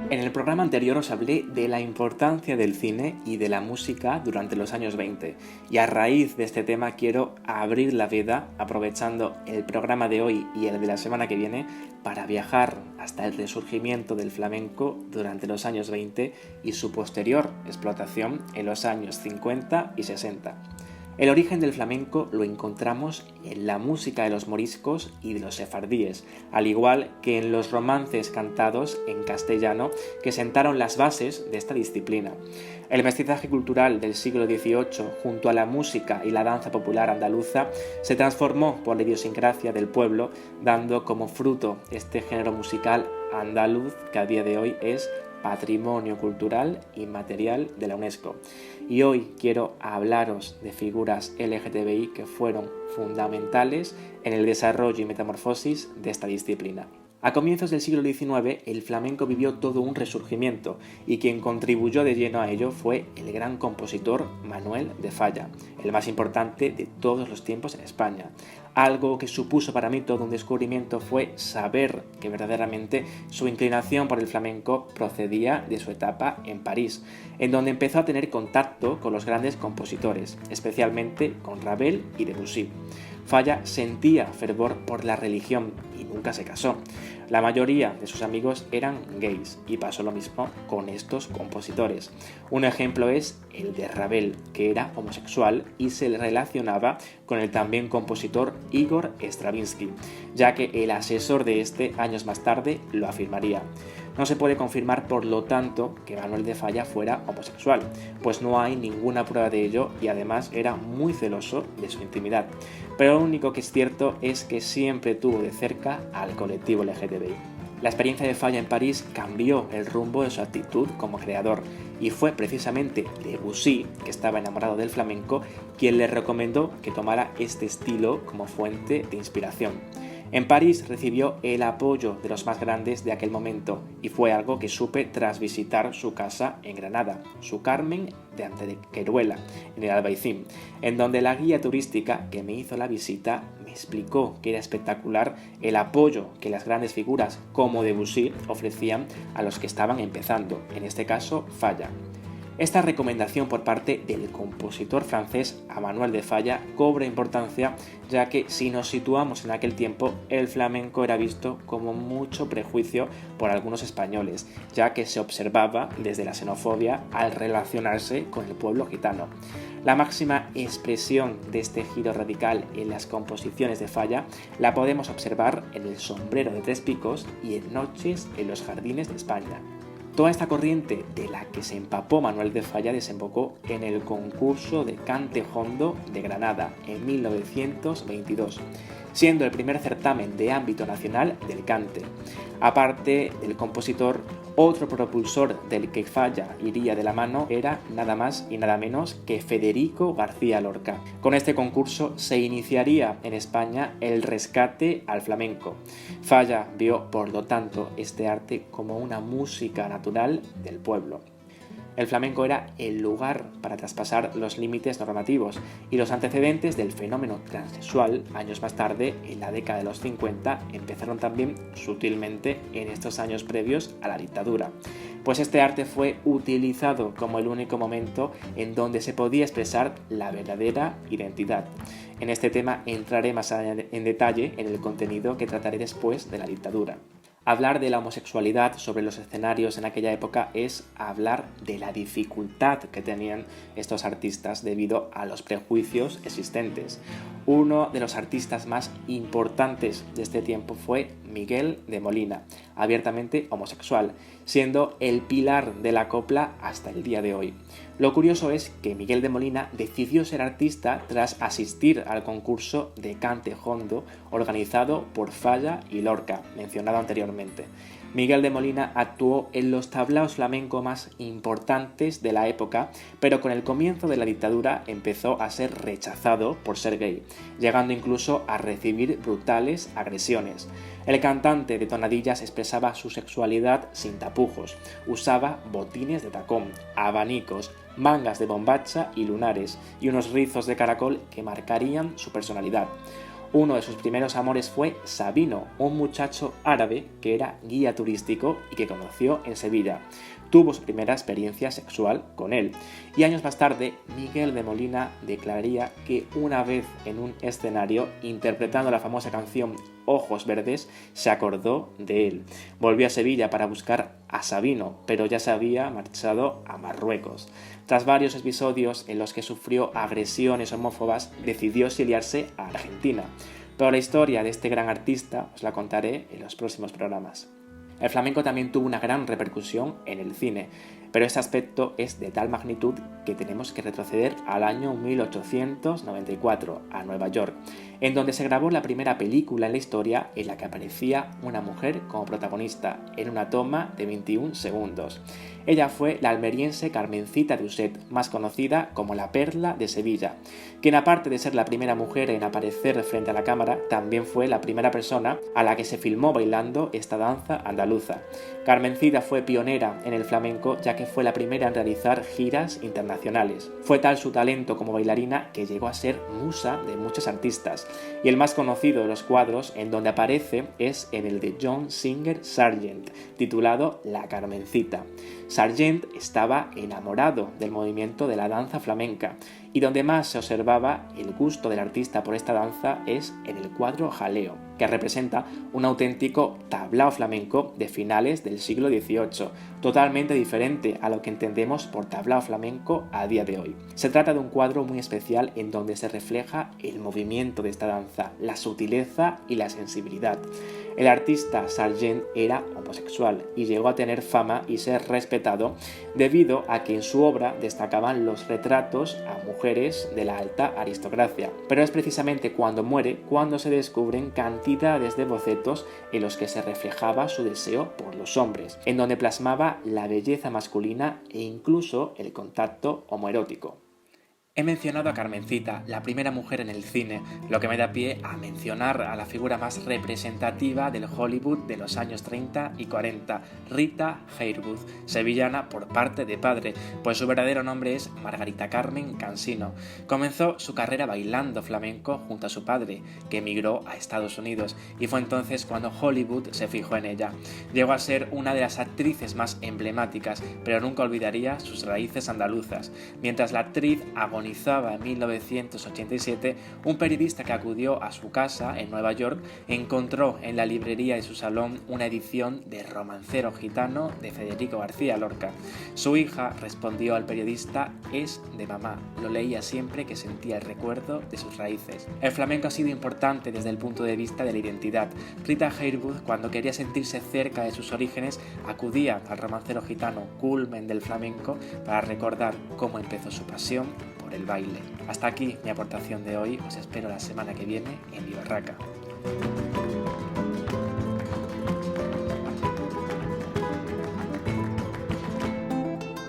En el programa anterior os hablé de la importancia del cine y de la música durante los años 20 y a raíz de este tema quiero abrir la veda aprovechando el programa de hoy y el de la semana que viene para viajar hasta el resurgimiento del flamenco durante los años 20 y su posterior explotación en los años 50 y 60. El origen del flamenco lo encontramos en la música de los moriscos y de los sefardíes, al igual que en los romances cantados en castellano que sentaron las bases de esta disciplina. El mestizaje cultural del siglo XVIII, junto a la música y la danza popular andaluza, se transformó por la idiosincrasia del pueblo, dando como fruto este género musical andaluz que a día de hoy es Patrimonio Cultural Inmaterial de la UNESCO. Y hoy quiero hablaros de figuras LGTBI que fueron fundamentales en el desarrollo y metamorfosis de esta disciplina. A comienzos del siglo XIX, el flamenco vivió todo un resurgimiento y quien contribuyó de lleno a ello fue el gran compositor Manuel de Falla, el más importante de todos los tiempos en España. Algo que supuso para mí todo un descubrimiento fue saber que verdaderamente su inclinación por el flamenco procedía de su etapa en París, en donde empezó a tener contacto con los grandes compositores, especialmente con Ravel y Debussy. Falla sentía fervor por la religión y nunca se casó. La mayoría de sus amigos eran gays y pasó lo mismo con estos compositores. Un ejemplo es el de Ravel, que era homosexual y se le relacionaba con el también compositor Igor Stravinsky, ya que el asesor de este años más tarde lo afirmaría. No se puede confirmar, por lo tanto, que Manuel de Falla fuera homosexual, pues no hay ninguna prueba de ello y además era muy celoso de su intimidad. Pero lo único que es cierto es que siempre tuvo de cerca al colectivo LGTBI. La experiencia de Falla en París cambió el rumbo de su actitud como creador y fue precisamente Debussy, que estaba enamorado del flamenco, quien le recomendó que tomara este estilo como fuente de inspiración. En París recibió el apoyo de los más grandes de aquel momento y fue algo que supe tras visitar su casa en Granada, su Carmen de Antequeruela, en el Albaicín, en donde la guía turística que me hizo la visita me explicó que era espectacular el apoyo que las grandes figuras como Debussy ofrecían a los que estaban empezando, en este caso Falla. Esta recomendación por parte del compositor francés a Manuel de Falla cobra importancia, ya que si nos situamos en aquel tiempo, el flamenco era visto como mucho prejuicio por algunos españoles, ya que se observaba desde la xenofobia al relacionarse con el pueblo gitano. La máxima expresión de este giro radical en las composiciones de Falla la podemos observar en El sombrero de tres picos y en Noches en los jardines de España. Toda esta corriente de la que se empapó Manuel de Falla desembocó en el concurso de Cante Jondo de Granada en 1922, siendo el primer certamen de ámbito nacional del cante. Aparte del compositor, otro propulsor del que Falla iría de la mano era nada más y nada menos que Federico García Lorca. Con este concurso se iniciaría en España el rescate al flamenco. Falla vio, por lo tanto, este arte como una música natural del pueblo. El flamenco era el lugar para traspasar los límites normativos y los antecedentes del fenómeno transexual, años más tarde, en la década de los 50, empezaron también sutilmente en estos años previos a la dictadura, pues este arte fue utilizado como el único momento en donde se podía expresar la verdadera identidad. En este tema entraré más en detalle en el contenido que trataré después de la dictadura. Hablar de la homosexualidad sobre los escenarios en aquella época es hablar de la dificultad que tenían estos artistas debido a los prejuicios existentes. Uno de los artistas más importantes de este tiempo fue Miguel de Molina, abiertamente homosexual, siendo el pilar de la copla hasta el día de hoy. Lo curioso es que Miguel de Molina decidió ser artista tras asistir al concurso de Cante Jondo organizado por Falla y Lorca, mencionado anteriormente. Miguel de Molina actuó en los tablaos flamenco más importantes de la época, pero con el comienzo de la dictadura empezó a ser rechazado por ser gay, llegando incluso a recibir brutales agresiones. El cantante de tonadillas expresaba su sexualidad sin tapujos, usaba botines de tacón, abanicos, mangas de bombacha y lunares, y unos rizos de caracol que marcarían su personalidad. Uno de sus primeros amores fue Sabino, un muchacho árabe que era guía turístico y que conoció en Sevilla. Tuvo su primera experiencia sexual con él, y años más tarde Miguel de Molina declararía que una vez en un escenario, interpretando la famosa canción Ojos Verdes, se acordó de él. Volvió a Sevilla para buscar a Sabino, pero ya se había marchado a Marruecos. Tras varios episodios en los que sufrió agresiones homófobas, decidió exiliarse a Argentina. Pero la historia de este gran artista os la contaré en los próximos programas. El flamenco también tuvo una gran repercusión en el cine, pero este aspecto es de tal magnitud que tenemos que retroceder al año 1894, a Nueva York, en donde se grabó la primera película en la historia en la que aparecía una mujer como protagonista, en una toma de 21 segundos. Ella fue la almeriense Carmencita de Uset, más conocida como la Perla de Sevilla, quien aparte de ser la primera mujer en aparecer frente a la cámara, también fue la primera persona a la que se filmó bailando esta danza andaluza. Carmencita fue pionera en el flamenco, ya que fue la primera en realizar giras internacionales. Fue tal su talento como bailarina que llegó a ser musa de muchos artistas, y el más conocido de los cuadros en donde aparece es en el de John Singer Sargent, titulado La Carmencita. Sargent estaba enamorado del movimiento de la danza flamenca, y donde más se observaba el gusto del artista por esta danza es en el cuadro Jaleo, que representa un auténtico tablao flamenco de finales del siglo XVIII, totalmente diferente a lo que entendemos por tablao flamenco a día de hoy. Se trata de un cuadro muy especial en donde se refleja el movimiento de esta danza, la sutileza y la sensibilidad. El artista Sargent era homosexual y llegó a tener fama y ser respetado debido a que en su obra destacaban los retratos a mujeres de la alta aristocracia. Pero es precisamente cuando muere cuando se descubren cantidades de bocetos en los que se reflejaba su deseo por los hombres, en donde plasmaba la belleza masculina e incluso el contacto homoerótico. He mencionado a Carmencita, la primera mujer en el cine, lo que me da pie a mencionar a la figura más representativa del Hollywood de los años 30 y 40, Rita Hayworth, sevillana por parte de padre, pues su verdadero nombre es Margarita Carmen Cansino. Comenzó su carrera bailando flamenco junto a su padre, que emigró a Estados Unidos, y fue entonces cuando Hollywood se fijó en ella. Llegó a ser una de las actrices más emblemáticas, pero nunca olvidaría sus raíces andaluzas. Mientras la actriz agonizaba en 1987, un periodista que acudió a su casa en Nueva York encontró en la librería de su salón una edición de Romancero Gitano de Federico García Lorca. Su hija respondió al periodista: es de mamá, lo leía siempre que sentía el recuerdo de sus raíces. El flamenco ha sido importante desde el punto de vista de la identidad. Rita Hayworth, cuando quería sentirse cerca de sus orígenes, acudía al Romancero Gitano, culmen del flamenco, para recordar cómo empezó su pasión por el baile. Hasta aquí mi aportación de hoy, os espero la semana que viene en Mi Barraca.